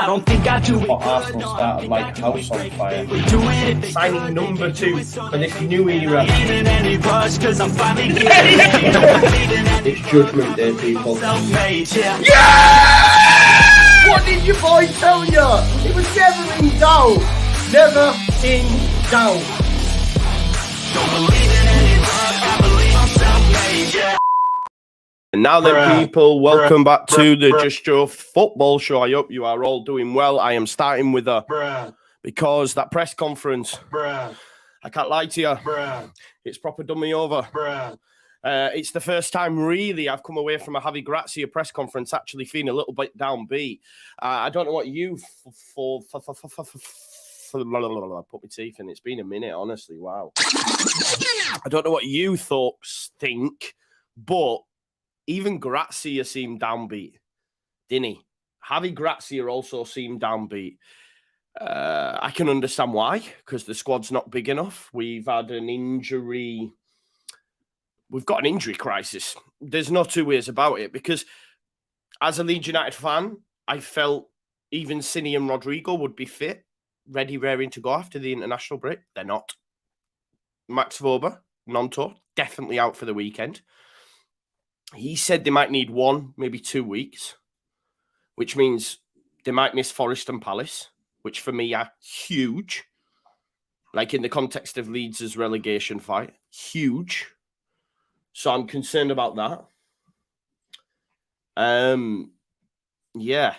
I don't think I do it. But Arsenal started like a house on fire. Signing number 2 for this new era. It's Judgment Day, people. Yeah! What did your boy tell you? It was never in doubt. Never in doubt. Don't believe in any luck, I believe I'm self-made, yeah. And now then, people, welcome back to the Just Joe Football Show. I hope you are all doing well. I am starting with because that press conference, I can't lie to you, it's proper done me over. It's the first time, really, I've come away from a Javi Gracia press conference actually feeling a little bit downbeat. I don't know what you put my teeth in. It's been a minute, honestly. Wow. I don't know what you thoughts think, but even Gracia seemed downbeat, didn't he? Javi Gracia also seemed downbeat. I can understand why, because the squad's not big enough. We've had an injury. We've got an injury crisis. There's no two ways about it, because as a Leeds United fan, I felt even Cini and Rodrigo would be fit, ready, raring to go after the international break. They're not. Max Vober, non-tour, definitely out for the weekend. He said they might need 1, maybe 2 weeks, which means they might miss Forest and Palace, which for me are huge. Like in the context of Leeds' relegation fight, huge. So I'm concerned about that. Yeah,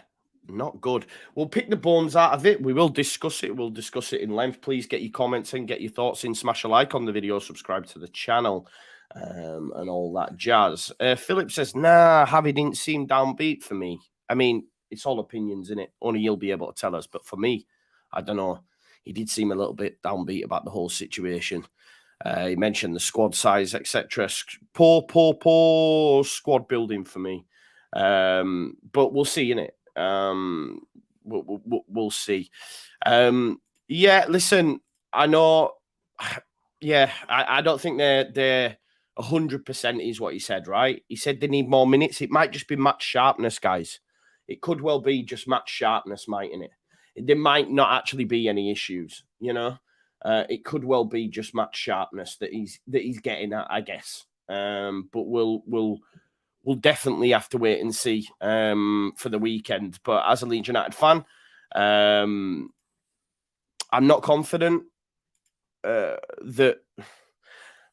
not good. We'll pick the bones out of it. We will discuss it. We'll discuss it in length. Please get your comments in, get your thoughts in. Smash a like on the video, subscribe to the channel. And all that jazz. Philip says, nah, Javi didn't seem downbeat for me. I mean, it's all opinions, innit? Only you'll be able to tell us. But for me, I don't know. He did seem a little bit downbeat about the whole situation. He mentioned the squad size, etc. Poor squad building for me. But we'll see, innit? We'll see. Yeah, listen, I know. Yeah, I don't think they're 100% is what he said, right? He said they need more minutes. It might just be match sharpness, guys. It could well be just match sharpness, mightn't it? There might not actually be any issues, you know? It could well be just match sharpness that he's getting at, I guess. But we'll definitely have to wait and see for the weekend. But as a Leeds United fan, I'm not confident that.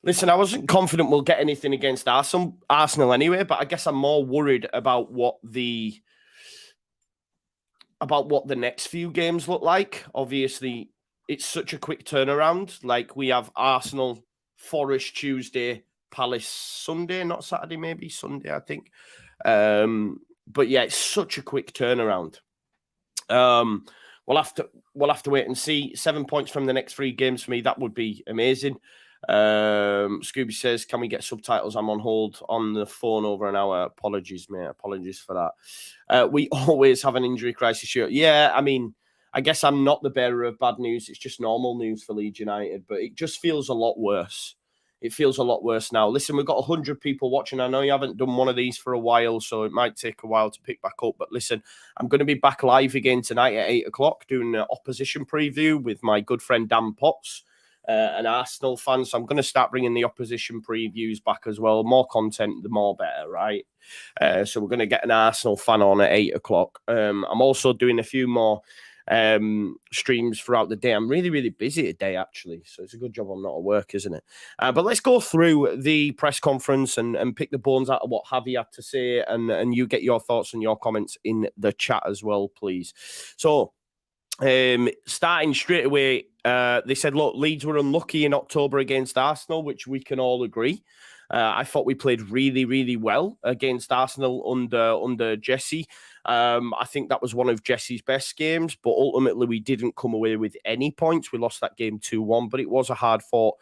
Listen, I wasn't confident we'll get anything against Arsenal anyway, but I guess I'm more worried about what the next few games look like. Obviously, it's such a quick turnaround. Like, we have Arsenal, Forest Tuesday, Palace Sunday, not Saturday, maybe Sunday, I think. But yeah, it's such a quick turnaround. We'll have to wait and see. 7 points from the next 3 games for me, that would be amazing. Scooby says, can we get subtitles? I'm on hold on the phone over an hour. Apologies, mate. Apologies for that. We always have an injury crisis here. Yeah, I mean, I guess I'm not the bearer of bad news. It's just normal news for Leeds United, but it just feels a lot worse. It feels a lot worse now. Listen, we've got 100 people watching. I know you haven't done one of these for a while, so it might take a while to pick back up. But listen, I'm going to be back live again tonight at 8 o'clock doing an opposition preview with my good friend Dan Potts. An Arsenal fan, so I'm going to start bringing the opposition previews back as well. More content, the more better, right? So we're going to get an Arsenal fan on at 8 o'clock. I'm also doing a few more streams throughout the day. I'm really, really busy today, actually. So it's a good job I'm not at work, isn't it? But let's go through the press conference and pick the bones out of what Javi had to say, and you get your thoughts and your comments in the chat as well, please. So, starting straight away, they said, look, Leeds were unlucky in October against Arsenal, which we can all agree. I thought we played really, really well against Arsenal under Jesse. I think that was one of Jesse's best games, but ultimately we didn't come away with any points. We lost that game 2-1, but it was a hard-fought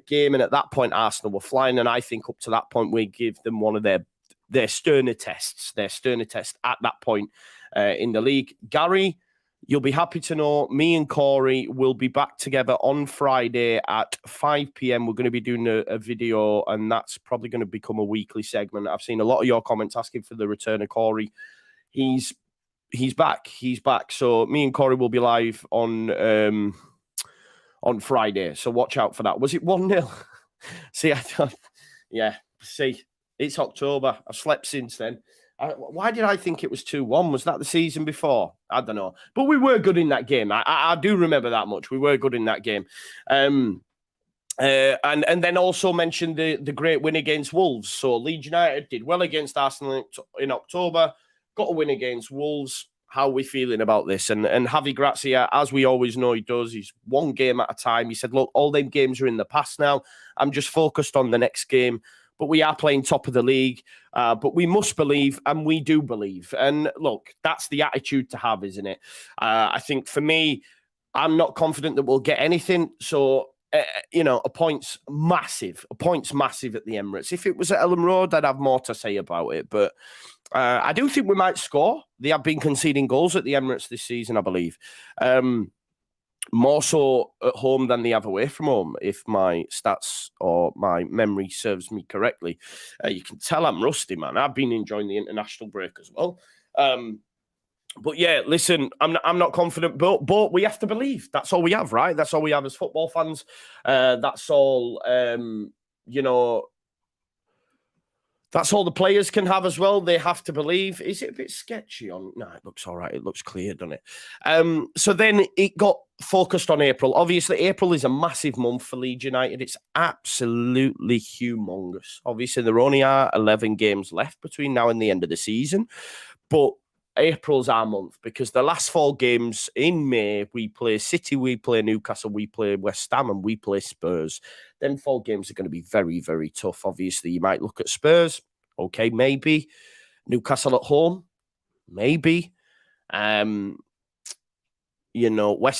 game, and at that point, Arsenal were flying, and I think up to that point, we give them one of their sterner tests at that point in the league. Gary, you'll be happy to know me and Corey will be back together on Friday at 5 p.m. We're going to be doing a video, and that's probably going to become a weekly segment. I've seen a lot of your comments asking for the return of Corey. He's he's back. He's back. So me and Corey will be live on Friday. So watch out for that. Was it 1-0? See, I thought, yeah. See, it's October. I've slept since then. Why did I think it was 2-1? Was that the season before? I don't know. But we were good in that game. I do remember that much. We were good in that game. And then also mentioned the great win against Wolves. So Leeds United did well against Arsenal in October, got a win against Wolves. How are we feeling about this? And Javi Gracia, as we always know he does, he's one game at a time. He said, look, all them games are in the past now. I'm just focused on the next game. But we are playing top of the league. But we must believe, and we do believe. And look, that's the attitude to have, isn't it? I think for me, I'm not confident that we'll get anything. So, a point's massive. A point's massive at the Emirates. If it was at Ellen Road, I'd have more to say about it. But I do think we might score. They have been conceding goals at the Emirates this season, I believe. More so at home than they have away from home, if my stats or my memory serves me correctly. You can tell I'm rusty, man. I've been enjoying the international break as well. But yeah, listen, I'm not confident, but we have to believe. That's all we have, right? That's all we have as football fans. That's all, that's all the players can have as well. They have to believe. Is it a bit sketchy on? No, it looks all right. It looks clear, doesn't it? So then it got focused on April. Obviously, April is a massive month for Leeds United. It's absolutely humongous. Obviously, there only are 11 games left between now and the end of the season. But April's our month because the last 4 games in May, we play City, we play Newcastle, we play West Ham, and we play Spurs. Them 4 games are going to be very, very tough. Obviously, you might look at Spurs. Okay, maybe. Newcastle at home. Maybe. West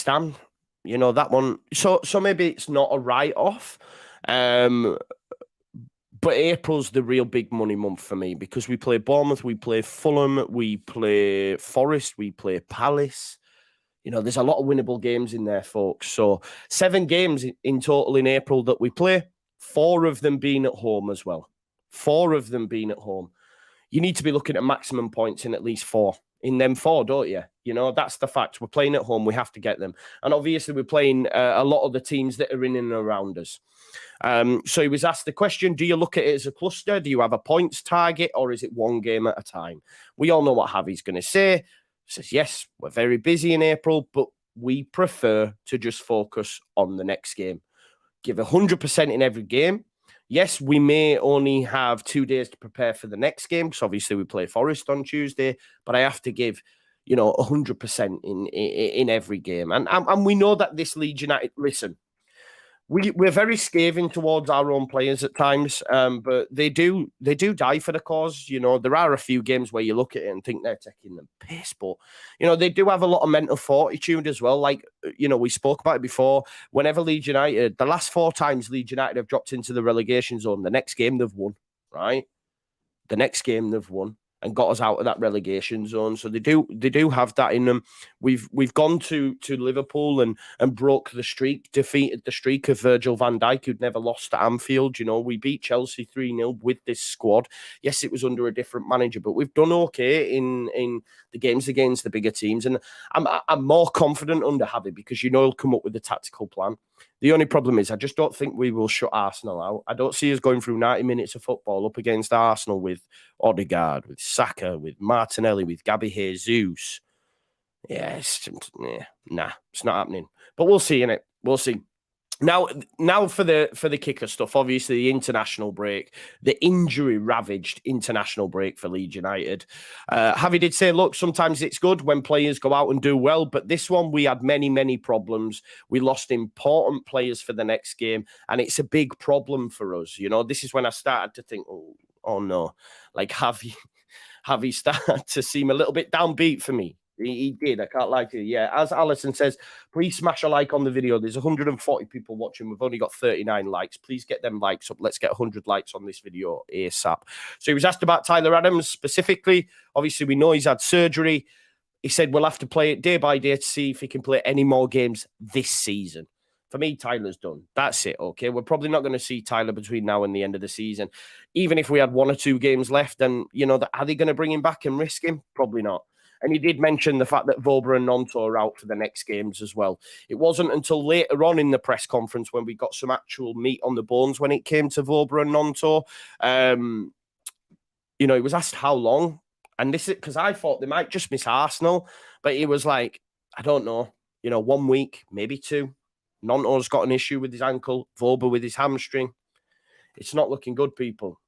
Ham. That one. So maybe it's not a write-off. But April's the real big money month for me because we play Bournemouth, we play Fulham, we play Forest, we play Palace. There's a lot of winnable games in there, folks. So 7 games in total in April that we play, 4 of them being at home as well. 4 of them being at home. You need to be looking at maximum points in at least 4. In them 4, don't you? That's the fact. We're playing at home. We have to get them. And obviously, we're playing a lot of the teams that are in and around us. So he was asked the question, do you look at it as a cluster? Do you have a points target or is it one game at a time? We all know what Javi's going to say. He says, yes, we're very busy in April, but we prefer to just focus on the next game. Give 100% in every game. Yes, we may only have 2 days to prepare for the next game because obviously we play Forest on Tuesday, but I have to give, 100% in every game. And we know that this Leeds United, listen, we're very scathing towards our own players at times, but they do die for the cause. There are a few games where you look at it and think they're taking the piss, but they do have a lot of mental fortitude as well. Like we spoke about it before. Whenever Leeds United, the last 4 times Leeds United have dropped into the relegation zone, the next game they've won. Right, the next game they've won and got us out of that relegation zone. So they do have that in them. We've gone to Liverpool and broke the streak, defeated the streak of Virgil van Dijk, who'd never lost at Anfield. We beat Chelsea 3-0 with this squad. Yes, it was under a different manager, but we've done okay in the games against the bigger teams. And I'm more confident under Javi because he'll come up with a tactical plan. The only problem is I just don't think we will shut Arsenal out. I don't see us going through 90 minutes of football up against Arsenal with Odegaard, with Saka, with Martinelli, with Gabby Jesus. Yeah, it's not happening. But we'll see, innit? We'll see. Now for the kicker stuff, obviously the international break, the injury-ravaged international break for Leeds United. Javi did say, look, sometimes it's good when players go out and do well, but this one we had many, many problems. We lost important players for the next game, and it's a big problem for us. This is when I started to think, oh no, like Javi started to seem a little bit downbeat for me. He did. I can't lie to you. Yeah, as Alison says, please smash a like on the video. There's 140 people watching. We've only got 39 likes. Please get them likes up. Let's get 100 likes on this video ASAP. So he was asked about Tyler Adams specifically. Obviously, we know he's had surgery. He said we'll have to play it day by day to see if he can play any more games this season. For me, Tyler's done. That's it, okay? We're probably not going to see Tyler between now and the end of the season. Even if we had 1 or 2 games left, then, are they going to bring him back and risk him? Probably not. And he did mention the fact that Vobra and Nonto are out for the next games as well. It wasn't until later on in the press conference when we got some actual meat on the bones when it came to Vobra and Nonto. You know, he was asked how long. And this is because I thought they might just miss Arsenal. But he was like, I don't know, you know, 1 week, maybe 2. Nonto's got an issue with his ankle, Vobra with his hamstring. It's not looking good, people.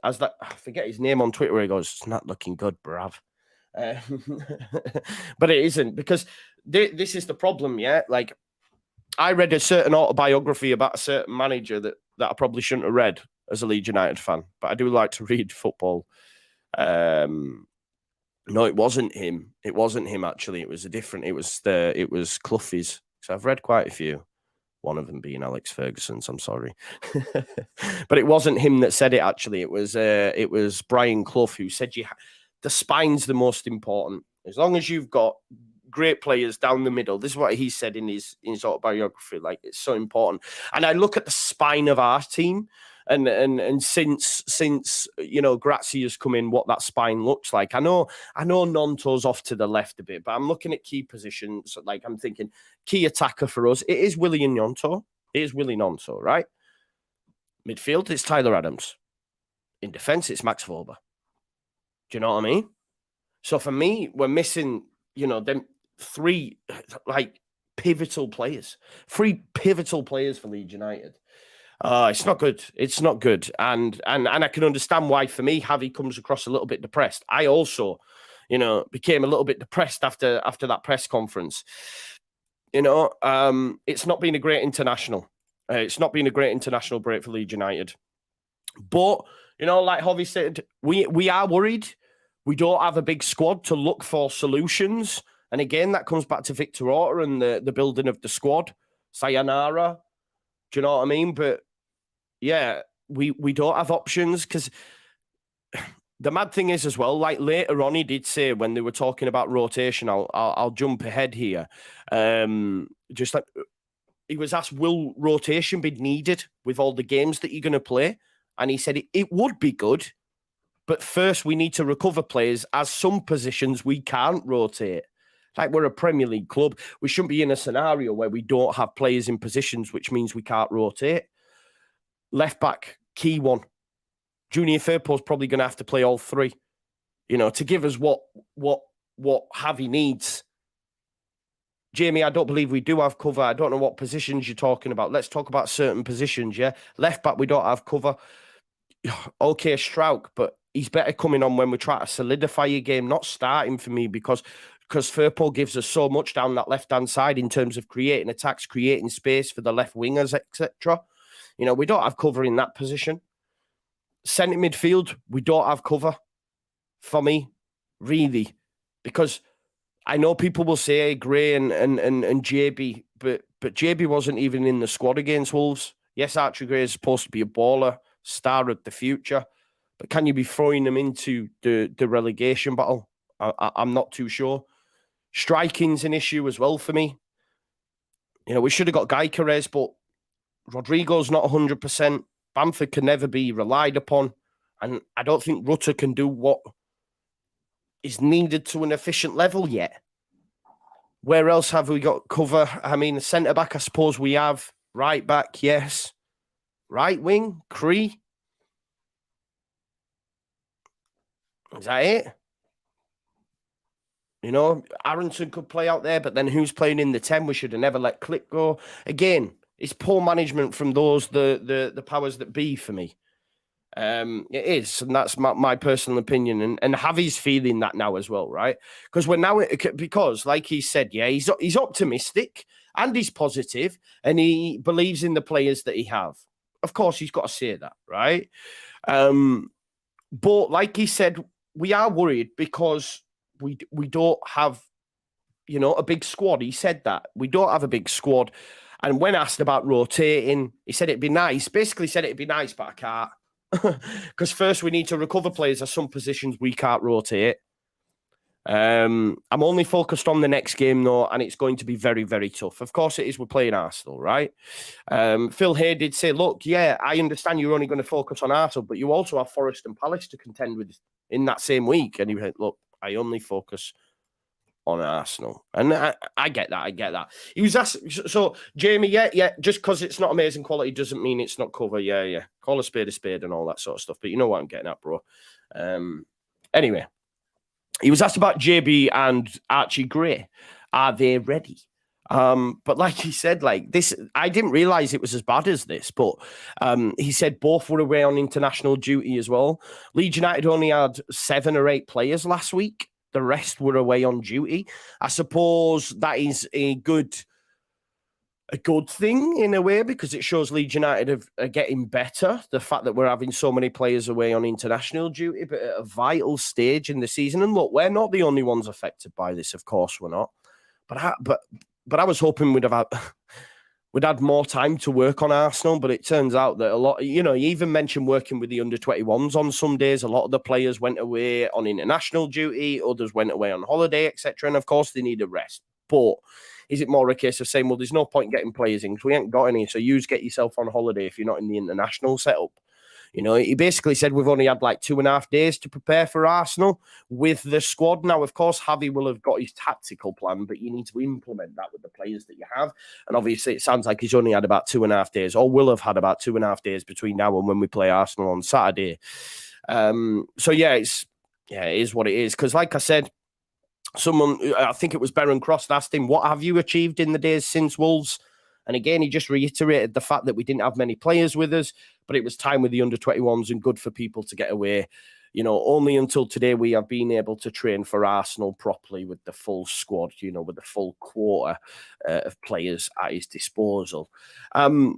As that, I forget his name on Twitter, where he goes, it's not looking good, bruv. But it isn't, because this is the problem, yeah? Like, I read a certain autobiography about a certain manager that I probably shouldn't have read as a Leeds United fan, but I do like to read football. No, it wasn't him. It wasn't him, actually. It was it was Clough's. So I've read quite a few. One of them being Alex Ferguson's, I'm sorry. But it wasn't him that said it, actually. It was Brian Clough who said the spine's the most important. As long as you've got great players down the middle, this is what he said in his autobiography, like, it's so important. And I look at the spine of our team, and since you know, Gracia's come in, what that spine looks like. I know Nonto's off to the left a bit, but I'm looking at key positions. Like, I'm thinking key attacker for us, it is Willie Gnonto. It is Willie Gnonto, right? Midfield, it's Tyler Adams. In defence, it's Max Vobra. Do you know what I mean? So for me, we're missing, you know, them 3 like pivotal players. 3 pivotal players for Leeds United. It's not good. It's not good. And I can understand why, for me, Javi comes across a little bit depressed. I also, you know, became a little bit depressed after that press conference. You know, it's not been a great international. It's not been a great international break for Leeds United. But, you know, like Javi said, we are worried. We don't have a big squad to look for solutions. And again, that comes back to Victor Orta and the building of the squad. Sayonara. Do you know what I mean? But yeah, we don't have options, because the mad thing is as well, like later on, he did say when they were talking about rotation, I'll jump ahead here. Just like, he was asked, will rotation be needed with all the games that you're going to play? And he said it would be good, but first we need to recover players, as some positions we can't rotate. Like, we're a Premier League club. We shouldn't be in a scenario where we don't have players in positions, which means we can't rotate. Left back, key one. Junior Firpo's probably going to have to play all 3, you know, to give us what Javi needs. Jamie, I don't believe we do have cover. I don't know what positions you're talking about. Let's talk about certain positions, yeah? Left back, we don't have cover. Okay, Strauch, but he's better coming on when we try to solidify your game, not starting for me, because Firpo gives us so much down that left-hand side in terms of creating attacks, creating space for the left wingers, etc. You know, we don't have cover in that position. Centre midfield, we don't have cover for me, really, because I know people will say Gray and JB, but JB wasn't even in the squad against Wolves. Yes, Archie Gray is supposed to be a baller, star of the future, but can you be throwing them into the relegation battle? I'm not too sure. Striking's an issue as well for me. You know, we should have got Gyökeres, but Rodrigo's not 100%. Bamford can never be relied upon. And I don't think Rutter can do what is needed to an efficient level yet. Where else have we got cover? I mean, centre-back, I suppose we have. Right-back, yes. Right wing, Cree. Is that it? You know, Aronson could play out there, but then who's playing in the 10? We should have never let Click go. Again, it's poor management from those, the powers that be for me. It is, and that's my personal opinion. And Javi's feeling that now as well, right? Because like he said, yeah, he's optimistic and he's positive and he believes in the players that he have. Of course, he's got to say that, right? But like he said, we are worried because we don't have, you know, a big squad. He said that. We don't have a big squad. And when asked about rotating, he said it'd be nice. Basically said it'd be nice, but I can't. Because first we need to recover players at some positions we can't rotate. I'm only focused on the next game, though, and it's going to be very, very tough. Of course it is. We're playing Arsenal, right? Phil Hay did say, look, yeah, I understand you're only going to focus on Arsenal, but you also have Forest and Palace to contend with in that same week. And he went, look, I only focus on Arsenal. And I get that. I get that. He was asked, so Jamie, yeah, just because it's not amazing quality doesn't mean it's not cover. Yeah. Call a spade and all that sort of stuff. But you know what I'm getting at, bro. Anyway, he was asked about JB and Archie Gray. Are they ready? But like he said, like this, I didn't realize it was as bad as this, but he said both were away on international duty as well. Leeds United only had 7 or 8 players last week. The rest were away on duty. I suppose that is a good thing in a way, because it shows Leeds United are getting better. The fact that we're having so many players away on international duty, but at a vital stage in the season. And look, we're not the only ones affected by this. Of course, we're not. But I was hoping we'd had more time to work on Arsenal. But it turns out that a lot, you even mentioned working with the under-21s on some days. A lot of the players went away on international duty. Others went away on holiday, etc. And of course, they need a rest. But is it more a case of saying, well, there's no point getting players in because we ain't got any, so you get yourself on holiday if you're not in the international setup? He basically said we've only had like 2.5 days to prepare for Arsenal with the squad. Now, of course, Javi will have got his tactical plan, but you need to implement that with the players that you have. And obviously, it sounds like he's only had about 2.5 days, or will have had about 2.5 days between now and when we play Arsenal on Saturday. So yeah, it is what it is. Because like I said, I think it was Baron Cross, asked him, what have you achieved in the days since Wolves? And again, he just reiterated the fact that we didn't have many players with us, but it was time with the under-21s and good for people to get away. Only until today we have been able to train for Arsenal properly with the full squad, with the full quarter of players at his disposal.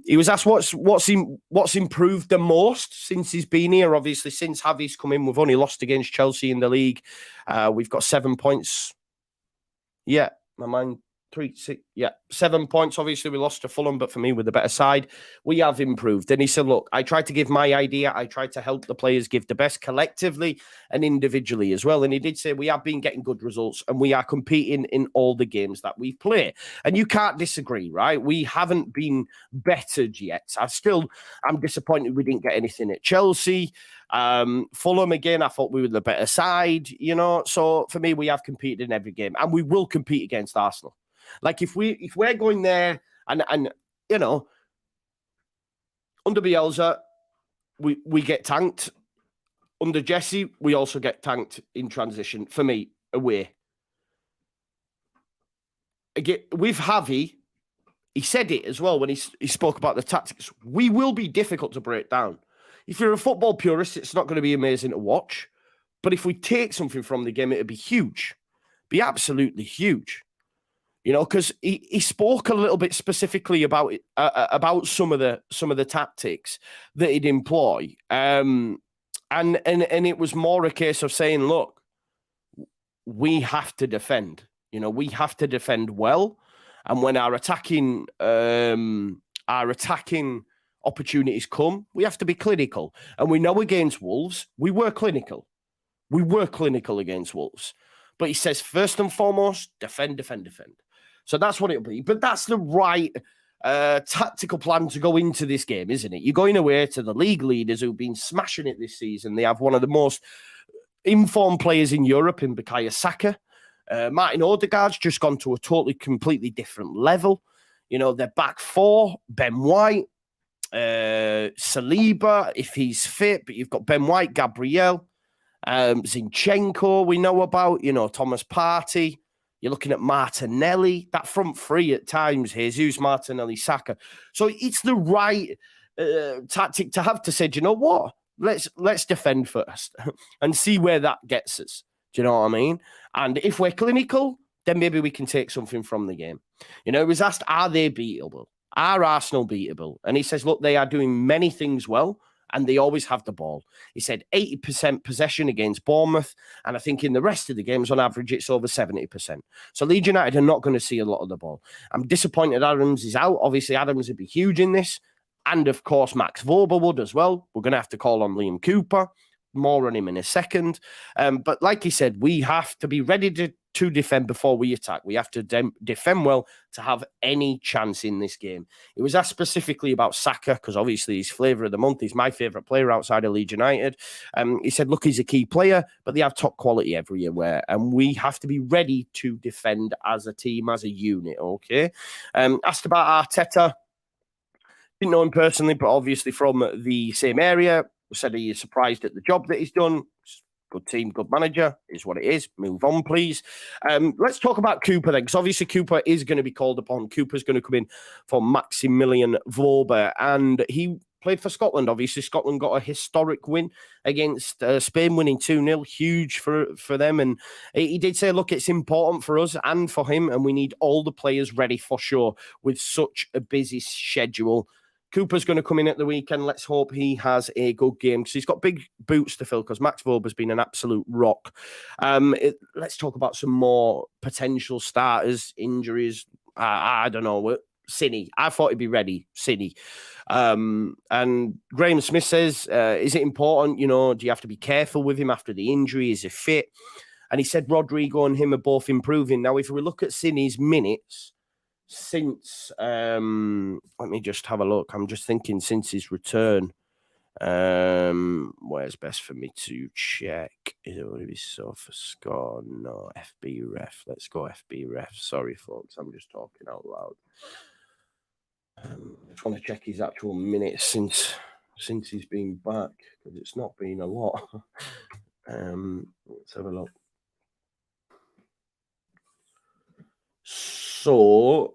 He was asked what's improved the most since he's been here. Obviously, since Javi's come in, we've only lost against Chelsea in the league. We've got 7 points. Yeah, my mind. 7 points. Obviously, we lost to Fulham, but for me, with the better side, we have improved. And he said, look, I tried to give my idea. I tried to help the players give the best collectively and individually as well. And he did say we have been getting good results and we are competing in all the games that we play. And you can't disagree, right? We haven't been bettered yet. I'm disappointed we didn't get anything at Chelsea. Fulham, again, I thought we were the better side, So for me, we have competed in every game and we will compete against Arsenal. Like if we're going there and under Bielsa, we get tanked. Under Jesse, we also get tanked in transition. For me, away. Again, with Javi, he said it as well when he spoke about the tactics. We will be difficult to break down. If you're a football purist, it's not going to be amazing to watch. But if we take something from the game, it'd be huge. Be absolutely huge. Because he spoke a little bit specifically about some of the tactics that he'd employ, and it was more a case of saying, look, we have to defend. We have to defend well, and when our attacking opportunities come, we have to be clinical. And we know against Wolves, we were clinical. We were clinical against Wolves. But he says, first and foremost, defend. So that's what it'll be. But that's the right tactical plan to go into this game, isn't it? You're going away to the league leaders who've been smashing it this season. They have one of the most informed players in Europe in Bukayo Saka. Martin Odegaard's just gone to a completely different level. They're back 4, Ben White, Saliba, if he's fit, but you've got Ben White, Gabriel, Zinchenko we know about, Thomas Partey. You're looking at Martinelli, that front three at times, Jesus, Martinelli, Saka. So it's the right tactic to have to say, do you know what? Let's defend first and see where that gets us. Do you know what I mean? And if we're clinical, then maybe we can take something from the game. He was asked, are they beatable? Are Arsenal beatable? And he says, look, they are doing many things well, and they always have the ball. He said 80% possession against Bournemouth, and I think in the rest of the games, on average, it's over 70%. So Leeds United are not going to see a lot of the ball. I'm disappointed Adams is out. Obviously, Adams would be huge in this, and of course, Max Vorber would as well. We're going to have to call on Liam Cooper. More on him in a second. But like he said, we have to be ready to defend before we attack. We have to defend well to have any chance in this game. It was asked specifically about Saka, because obviously he's flavour of the month. He's my favourite player outside of Leeds United. He said, look, he's a key player, but they have top quality everywhere, and we have to be ready to defend as a team, as a unit, okay? Asked about Arteta. Didn't know him personally, but obviously from the same area. Said he is surprised at the job that he's done. Good team, good manager, is what it is. Move on, please. Let's talk about Cooper then, because obviously Cooper is going to be called upon. Cooper's going to come in for Maximilian Vauber, and he played for Scotland. Obviously, Scotland got a historic win against Spain, winning 2-0. Huge for them. And he did say, look, it's important for us and for him, and we need all the players ready for sure with such a busy schedule. Cooper's going to come in at the weekend. Let's hope he has a good game, because he's got big boots to fill, because Max Vauber's been an absolute rock. Let's talk about some more potential starters, injuries. I don't know. Cine. I thought he'd be ready. Cine. And Graham Smith says, is it important? Do you have to be careful with him after the injury? Is he fit? And he said Rodrigo and him are both improving. Now, if we look at Cine's minutes, since let me just have a look. I'm just thinking since his return. Where's best for me to check? Is it going to be Sofa Score? No, FB Ref. Let's go FB Ref. Sorry, folks. I'm just talking out loud. I just want to check his actual minutes since he's been back, because it's not been a lot. Let's have a look. So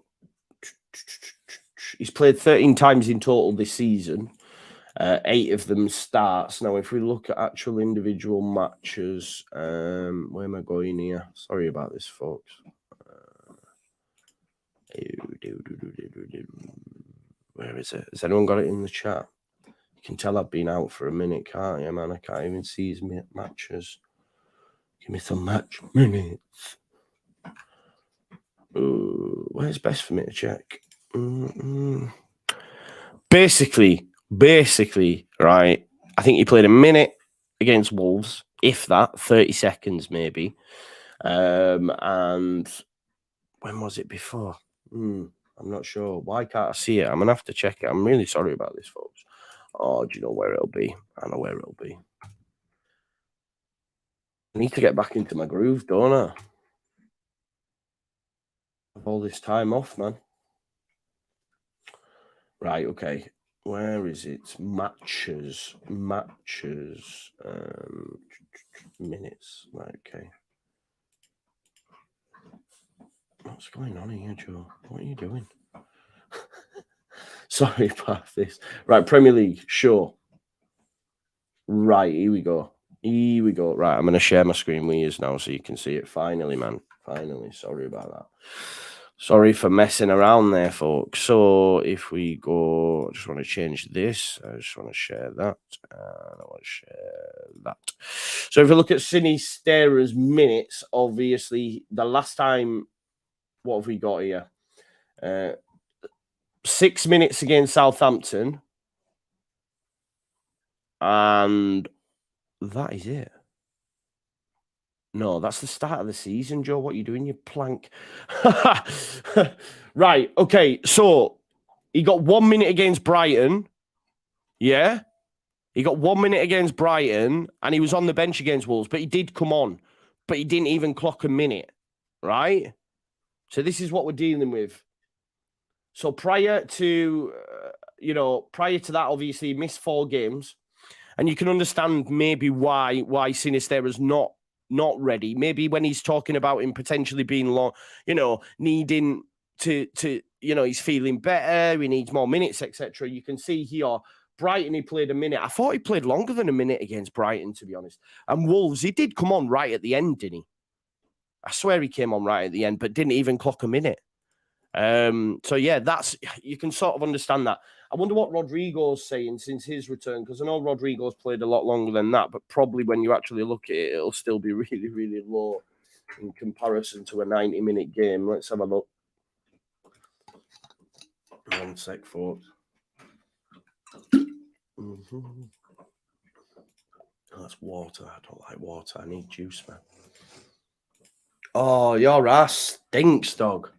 he's played 13 times in total this season. 8 of them starts. Now, if we look at actual individual matches, where am I going here? Sorry about this, folks. Where is it? Has anyone got it in the chat? You can tell I've been out for a minute, can't you, man? I can't even see his matches. Give me some match minutes. Where's best for me to check? Basically, right, I think he played a minute against Wolves, if that, 30 seconds maybe. And when was it before? I'm not sure. Why can't I see it? I'm going to have to check it. I'm really sorry about this, folks. Oh, do you know where it'll be? I know where it'll be. I need to get back into my groove, don't I? Have all this time off, man. Right, okay. Where is it? Matches. Minutes. Right, okay. What's going on here, Joe? What are you doing? Sorry about this. Right, Premier League, sure. Right, here we go. Right, I'm going to share my screen with you now so you can see it. Finally, man. Finally. Sorry about that. Sorry for messing around there, folks. So if we go, I just want to change this. I just want to share that. And I want to share that. So if we look at Sinisterra's minutes, obviously, the last time, what have we got here? 6 minutes against Southampton. And that is it. No, that's the start of the season, Joe. What are you doing, you plank? Right, okay. So he got 1 minute against Brighton. Yeah? He got 1 minute against Brighton, and he was on the bench against Wolves, but he did come on. But he didn't even clock a minute, right? So this is what we're dealing with. So prior to that, obviously, he missed 4 games. And you can understand maybe why Sinisterra's not ready. Maybe when he's talking about him potentially being long, needing to he's feeling better, he needs more minutes, etc. You can see here, Brighton, he played a minute. I thought he played longer than a minute against Brighton, to be honest. And Wolves, he did come on right at the end, didn't he? I swear he came on right at the end, but didn't even clock a minute. So yeah, you can sort of understand that. I wonder what Rodrigo's saying since his return, because I know Rodrigo's played a lot longer than that, but probably when you actually look at it, it'll still be really, really low in comparison to a 90-minute game. Let's have a look. 1 sec, folks. That's water. I don't like water. I need juice, man. Oh, your ass stinks, dog.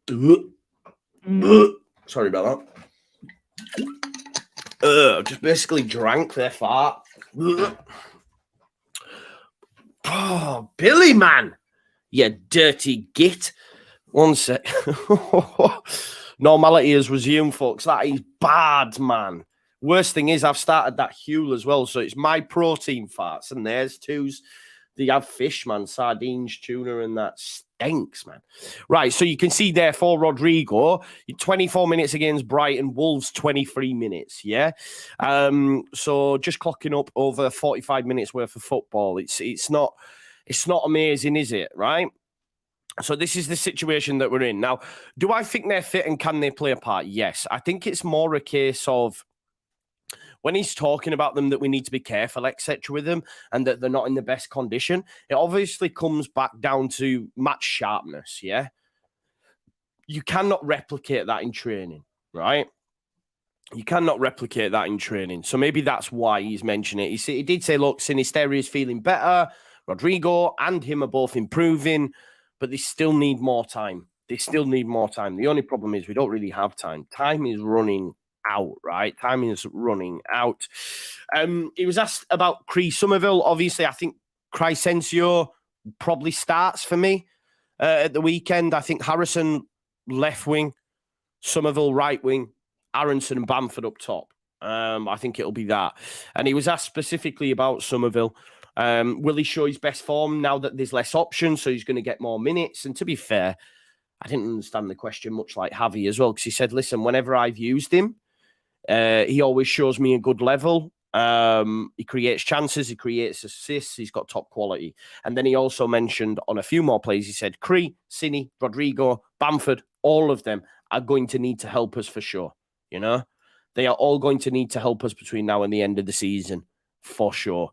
Sorry about that. Just basically drank their fart. Oh, Billy, man. You dirty git. One sec. Normality has resumed, folks. That is bad, man. Worst thing is I've started that Huel as well. So it's my protein farts and there's twos. They have fish, man, sardines, tuna, and that stinks, man. Right, so you can see there for Rodrigo, 24 minutes against Brighton, Wolves 23 minutes, yeah? So just clocking up over 45 minutes worth of football. It's not amazing, is it, right? So this is the situation that we're in. Now, do I think they're fit and can they play a part? Yes. I think it's more a case of when he's talking about them that we need to be careful, etc., with them and that they're not in the best condition. It obviously comes back down to match sharpness, yeah? You cannot replicate that in training, right? You cannot replicate that in training. So maybe that's why he's mentioning it. He did say, look, Sinisterra is feeling better. Rodrigo and him are both improving, but they still need more time. They still need more time. The only problem is we don't really have time. Time is running out, right? Time is running out. He was asked about Chris Somerville. Obviously, I think Crescencio probably starts for me at the weekend. I think Harrison left wing, Somerville right wing, Aronson and Bamford up top. I think it'll be that. And he was asked specifically about Somerville. Will he show his best form now that there's less options? So he's going to get more minutes. And to be fair, I didn't understand the question much like Javi as well, because he said, listen, whenever I've used him, he always shows me a good level. He creates chances, he creates assists, he's got top quality. And then he also mentioned on a few more plays, he said, Cree, Cini, Rodrigo, Bamford, all of them are going to need to help us for sure. You know, they are all going to need to help us between now and the end of the season. For sure.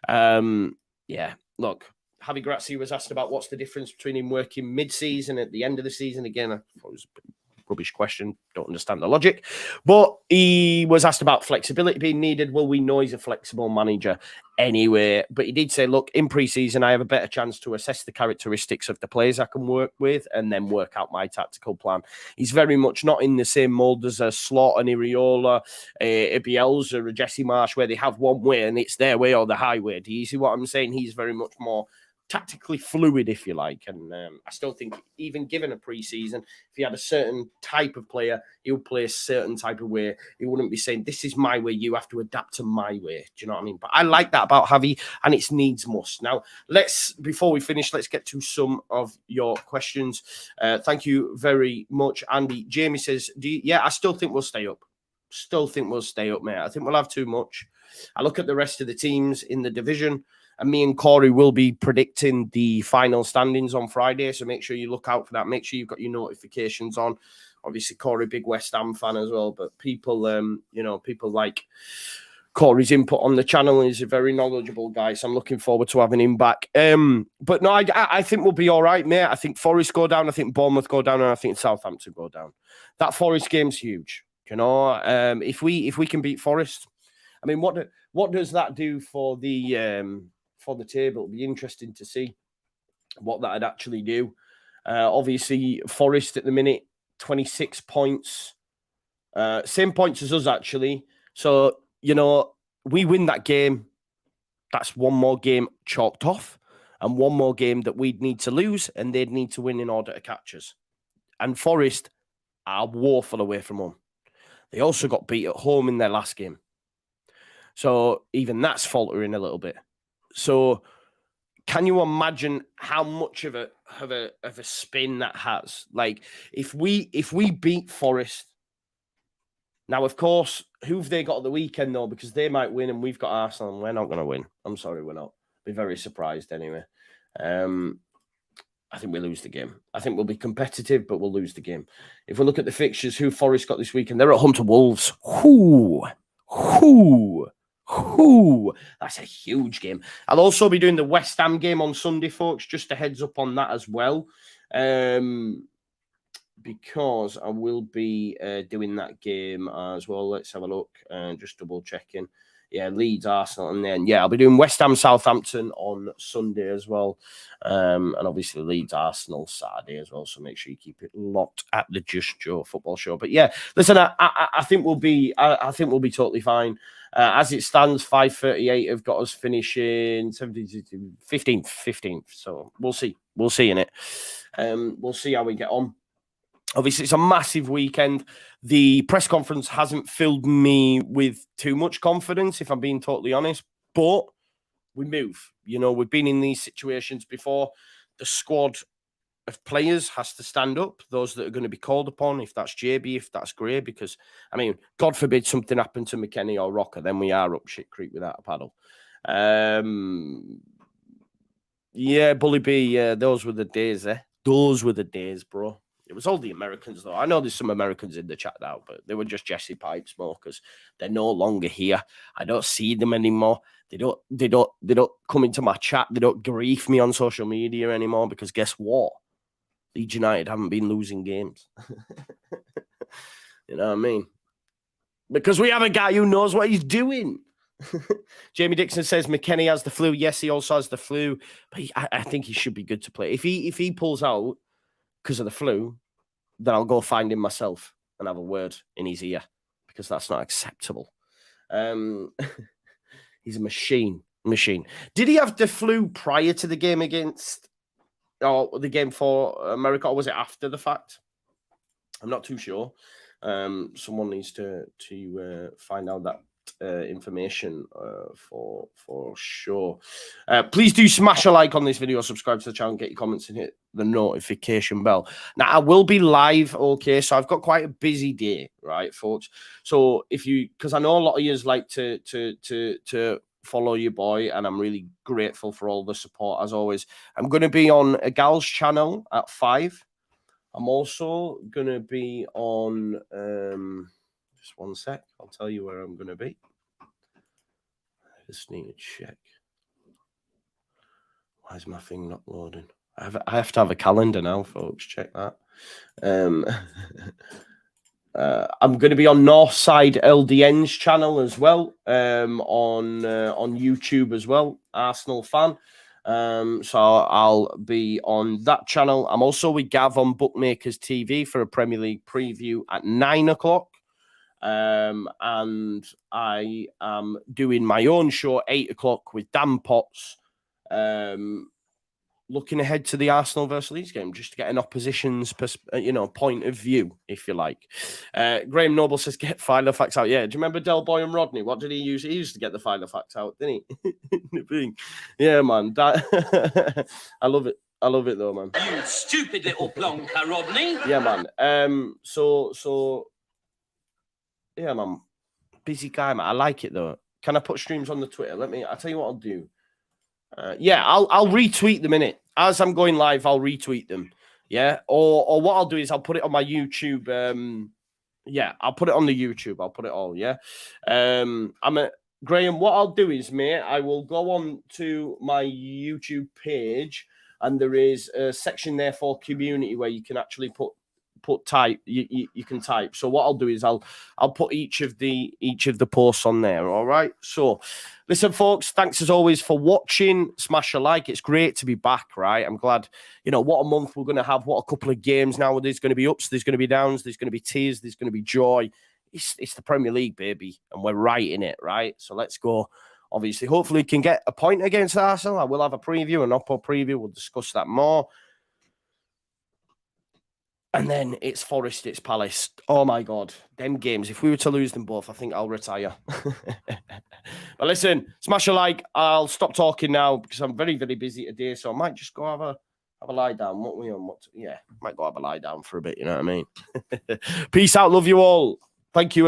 Yeah, look, Javi Gracia was asked about what's the difference between him working mid-season at the end of the season. Again, I thought it was a rubbish question. Don't understand the logic. But he was asked about flexibility being needed. Well, we know he's a flexible manager anyway. But he did say, look, in pre-season, I have a better chance to assess the characteristics of the players I can work with and then work out my tactical plan. He's very much not in the same mould as a Slot and Iriola, a Bielsa, a Jesse Marsh, where they have one way and it's their way or the highway. Do you see what I'm saying? He's very much more tactically fluid, if you like. And I still think even given a pre-season, if he had a certain type of player, he would play a certain type of way. He wouldn't be saying, this is my way, you have to adapt to my way. Do you know what I mean? But I like that about Javi, and it's needs must. Now, before we finish, let's get to some of your questions. Thank you very much, Andy. Jamie says, I still think we'll stay up. Still think we'll stay up, mate. I think we'll have too much. I look at the rest of the teams in the division, and me and Corey will be predicting the final standings on Friday. So make sure you look out for that. Make sure you've got your notifications on. Obviously, Corey, big West Ham fan as well. But people, people like Corey's input on the channel. He's a very knowledgeable guy. So I'm looking forward to having him back. But no, I think we'll be all right, mate. I think Forest go down. I think Bournemouth go down. And I think Southampton go down. That Forest game's huge. You know, if we can beat Forest, I mean, what does that do for the table? It'll be interesting to see what that'd actually do. Obviously, Forest at the minute, 26 points. Same points as us, actually. So, you know, we win that game. That's one more game chalked off and one more game that we'd need to lose and they'd need to win in order to catch us. And Forest are woeful away from home. They also got beat at home in their last game. So even that's faltering a little bit. So can you imagine how much of a spin that has? Like if we beat Forest, now of course, who've they got at the weekend though? Because they might win and we've got Arsenal and we're not going to win. I'm sorry, we're not. Be very surprised anyway. I think we lose the game. I think we'll be competitive, but we'll lose the game. If we look at the fixtures, who Forest got this weekend, they're at home to Wolves. That's a huge game. I'll also be doing the West Ham game on Sunday, folks. Just a heads up on that as well. Because I will be doing that game as well. Let's have a look and just double checking. yeah, Leeds, Arsenal, and then I'll be doing West Ham, Southampton on Sunday as well, and obviously Leeds, Arsenal Saturday as well. So make sure you keep it locked at the Just Joe Football Show. But yeah, listen, I think we'll be totally fine. As it stands, 5:38 have got us finishing 15th. So we'll see in it. We'll see how we get on. Obviously, it's a massive weekend. The press conference hasn't filled me with too much confidence, if I'm being totally honest. But we move. We've been in these situations before. The squad of players has to stand up, those that are going to be called upon, if that's JB, if that's Gray, because, I mean, God forbid something happened to McKennie or Rocker, then we are up shit creek without a paddle. Yeah, Bully B, those were the days, Those were the days, bro. It was all the Americans, though. I know there's some Americans in the chat now, but they were just Jesse Pipe smokers. They're no longer here. I don't see them anymore. They don't come into my chat. They don't grief me on social media anymore because guess what? Leeds United haven't been losing games. You know what I mean? Because we have a guy who knows what he's doing. Jamie Dixon says McKennie has the flu. Yes, he also has the flu, but I think he should be good to play. If he pulls out because of the flu, then I'll go find him myself and have a word in his ear because that's not acceptable. He's a machine. Did he have the flu prior to the game or the game for America, or was it after the fact? I'm not too sure. Someone needs to find out that information for sure. Please do smash a like on this video, subscribe to the channel, get your comments and hit the notification bell. Now I will be live, okay, so I've got quite a busy day, right, folks? So because I know a lot of you like to follow your boy, and I'm really grateful for all the support as always. I'm going to be on a gal's channel at 5. I'm also going to be on just one sec. I'll tell you where I'm going to be. I just need to check. Why is my thing not loading? I have to have a calendar now, folks. Check that. I'm going to be on Northside LDN's channel as well, on YouTube as well, Arsenal fan. So I'll be on that channel. I'm also with Gav on Bookmakers TV for a Premier League preview at 9 o'clock. And I am doing my own show 8 o'clock with Dan Potts, looking ahead to the Arsenal versus Leeds game, just to get an opposition's point of view, if you like. Graham Noble says, get file facts out. Yeah, do you remember Del Boy and Rodney? What did he use? He used to get the file facts out, didn't he? Yeah, man. I love it. I love it, though, man. You stupid little plonker, Rodney. Yeah, man. So, yeah, man. Busy guy, man. I like it, though. Can I put streams on the Twitter? I'll tell you what I'll do. Yeah, I'll retweet them in it. As I'm going live, I'll retweet them. Yeah. Or what I'll do is I'll put it on my YouTube. Yeah, I'll put it on the YouTube. I'll put it all. Yeah. Graham, what I'll do is, mate, I will go on to my YouTube page, and there is a section there for community where you can actually put type. You can type. So what I'll do is I'll put each of the posts on there. All right. So listen, folks, thanks as always for watching. Smash a like. It's great to be back, right? I'm glad, what a month we're going to have, what a couple of games now. There's going to be ups, there's going to be downs, there's going to be tears, there's going to be joy. It's the Premier League, baby, and we're right in it, right? So let's go. Obviously, hopefully we can get a point against Arsenal. I will have a preview, an upper preview. We'll discuss that more. And then it's Forest, it's Palace. Oh, my God. Them games. If we were to lose them both, I think I'll retire. But listen, smash a like. I'll stop talking now because I'm very, very busy today. So I might just go have a lie down. What we on? Might go have a lie down for a bit. You know what I mean? Peace out. Love you all. Thank you.